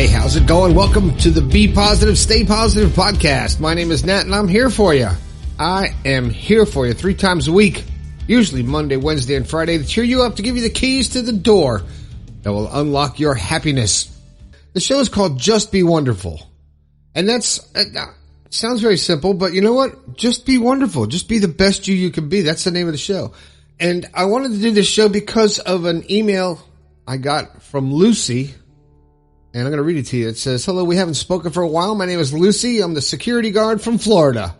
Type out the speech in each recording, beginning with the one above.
Hey, how's it going? Welcome to the Be Positive, Stay Positive podcast. My name is Nat and I'm here for you. I am here for you 3 times a week, usually Monday, Wednesday, and Friday, to cheer you up, to give you the keys to the door that will unlock your happiness. The show is called Just Be Wonderful. And sounds very simple, but you know what? Just be wonderful. Just be the best you can be. That's the name of the show. And I wanted to do this show because of an email I got from Lucy. And I'm going to read it to you. It says, "Hello, we haven't spoken for a while. My name is Lucy. I'm the security guard from Florida.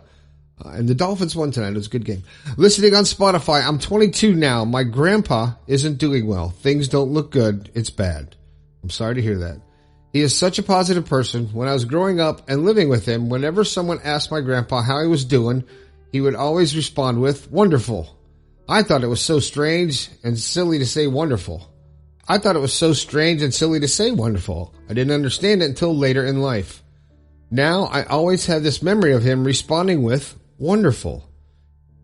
And the Dolphins won tonight. It was a good game. Listening on Spotify. I'm 22 now. My grandpa isn't doing well. Things don't look good. It's bad. I'm sorry to hear that. He is such a positive person. When I was growing up and living with him, whenever someone asked my grandpa how he was doing, he would always respond with, wonderful. I thought it was so strange and silly to say wonderful. I didn't understand it until later in life. Now I always have this memory of him responding with wonderful.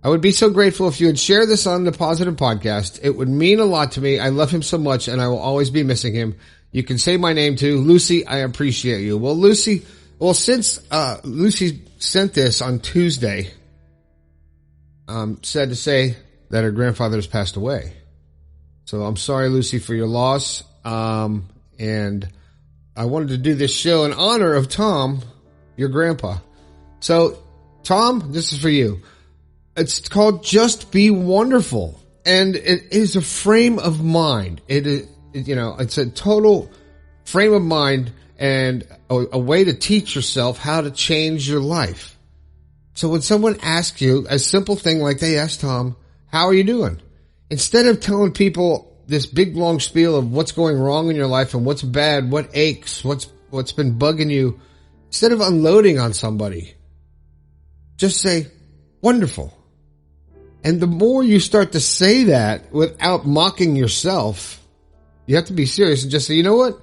I would be so grateful if you would share this on the Positive Podcast. It would mean a lot to me. I love him so much and I will always be missing him. You can say my name too. Lucy, I appreciate you." Well, Lucy, since Lucy sent this on Tuesday, sad to say that her grandfather has passed away. So I'm sorry, Lucy, for your loss. And I wanted to do this show in honor of Tom, your grandpa. So, Tom, this is for you. It's called Just Be Wonderful. And it is a frame of mind. It's a total frame of mind and a way to teach yourself how to change your life. So when someone asks you a simple thing like they asked Tom, how are you doing? Instead of telling people this big long spiel of what's going wrong in your life and what's bad, what aches, what's been bugging you, instead of unloading on somebody, just say, wonderful. And the more you start to say that without mocking yourself, you have to be serious and just say, you know what?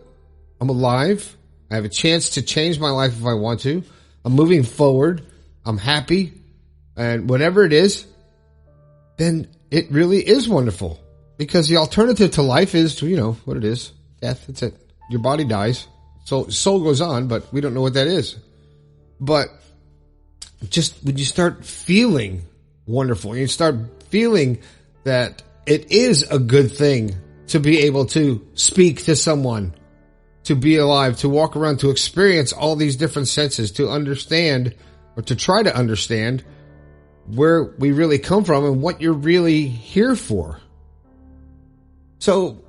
I'm alive. I have a chance to change my life if I want to. I'm moving forward. I'm happy. And whatever it is, then it really is wonderful. Because the alternative to life is, what it is. Death. That's it. Your body dies. Soul goes on, but we don't know what that is. But just when you start feeling wonderful, you start feeling that it is a good thing to be able to speak to someone, to be alive, to walk around, to experience all these different senses, to understand or to try to understand where we really come from and what you're really here for. So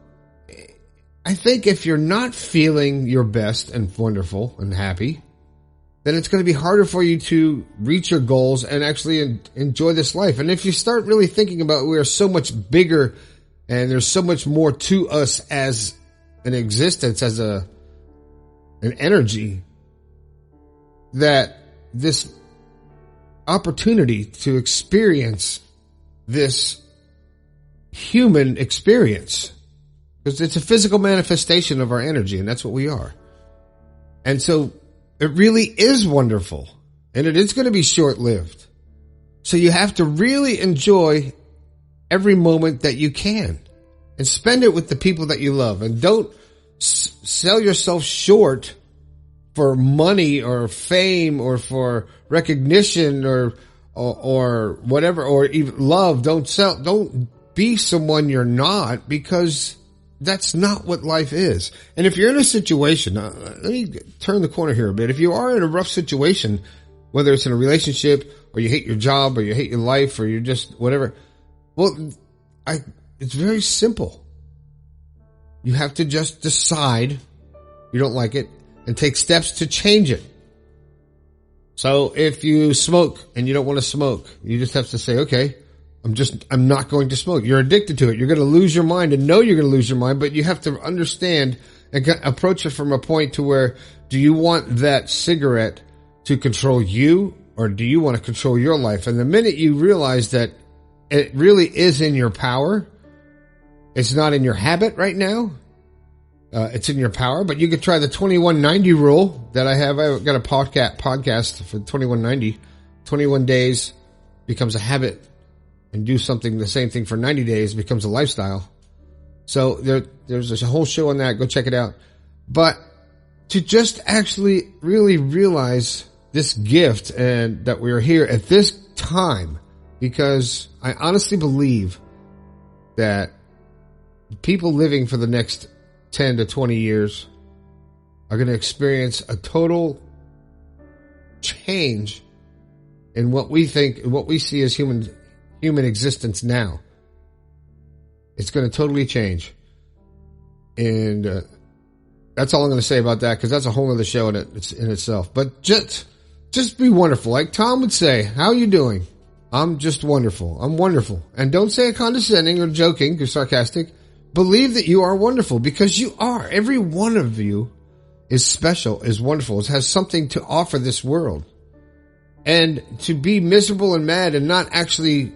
I think if you're not feeling your best and wonderful and happy, then it's going to be harder for you to reach your goals and actually enjoy this life. And if you start really thinking about we are so much bigger and there's so much more to us as an existence, as an energy, that this opportunity to experience this human experience, because it's a physical manifestation of our energy, and that's what we are. And so it really is wonderful, and it is going to be short-lived. So you have to really enjoy every moment that you can and spend it with the people that you love, and don't sell yourself short for money or fame or for recognition or whatever, or even love. Don't be someone you're not, because that's not what life is. And if you're in a situation, let me turn the corner here a bit. If you are in a rough situation, whether it's in a relationship or you hate your job or you hate your life or you're just whatever, it's very simple. You have to just decide you don't like it and take steps to change it. So if you smoke and you don't want to smoke, you just have to say, okay, I'm not going to smoke. You're addicted to it. You're going to lose your mind and know you're going to lose your mind, but you have to understand and approach it from a point to where, do you want that cigarette to control you, or do you want to control your life? And the minute you realize that it really is in your power, it's not in your habit right now. It's in your power, but you could try the 2190 rule that I have. I've got a podcast for 2190. 21 days becomes a habit, and do something, the same thing for 90 days becomes a lifestyle. So there's a whole show on that. Go check it out. But to just actually really realize this gift and that we are here at this time, because I honestly believe that people living for the next 10 to 20 years are going to experience a total change in what we think, what we see as human existence now. It's going to totally change. And that's all I'm going to say about that, because that's a whole other show in itself. But just be wonderful. Like Tom would say, how are you doing? I'm just wonderful. I'm wonderful. And don't say it condescending or joking or sarcastic. Believe that you are wonderful, because you are. Every one of you is special, is wonderful, has something to offer this world. And to be miserable and mad and not actually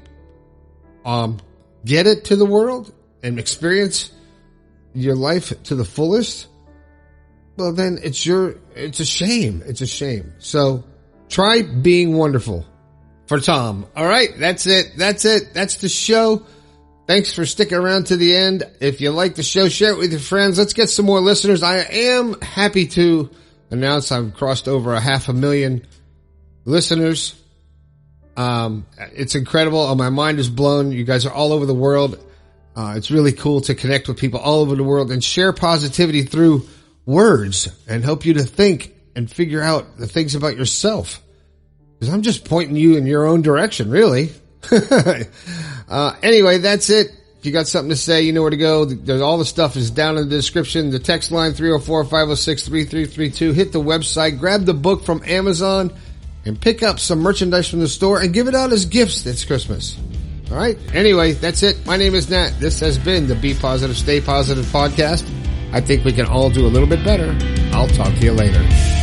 get it to the world and experience your life to the fullest, well, then it's a shame. It's a shame. So try being wonderful for Tom. All right. That's it. That's the show. Thanks for sticking around to the end. If you like the show, share it with your friends. Let's get some more listeners. I am happy to announce I've crossed over 500,000 listeners. It's incredible. Oh, my mind is blown. You guys are all over the world. It's really cool to connect with people all over the world and share positivity through words and help you to think and figure out the things about yourself. Because I'm just pointing you in your own direction, really. Anyway, that's it. If you got something to say, you know where to go. All the stuff is down in the description. The text line 304-506-3332. Hit the website, grab the book from Amazon, and pick up some merchandise from the store and give it out as gifts this Christmas. All right. Anyway, that's it. My name is Nat. This has been the Be Positive, Stay Positive podcast. I think we can all do a little bit better. I'll talk to you later.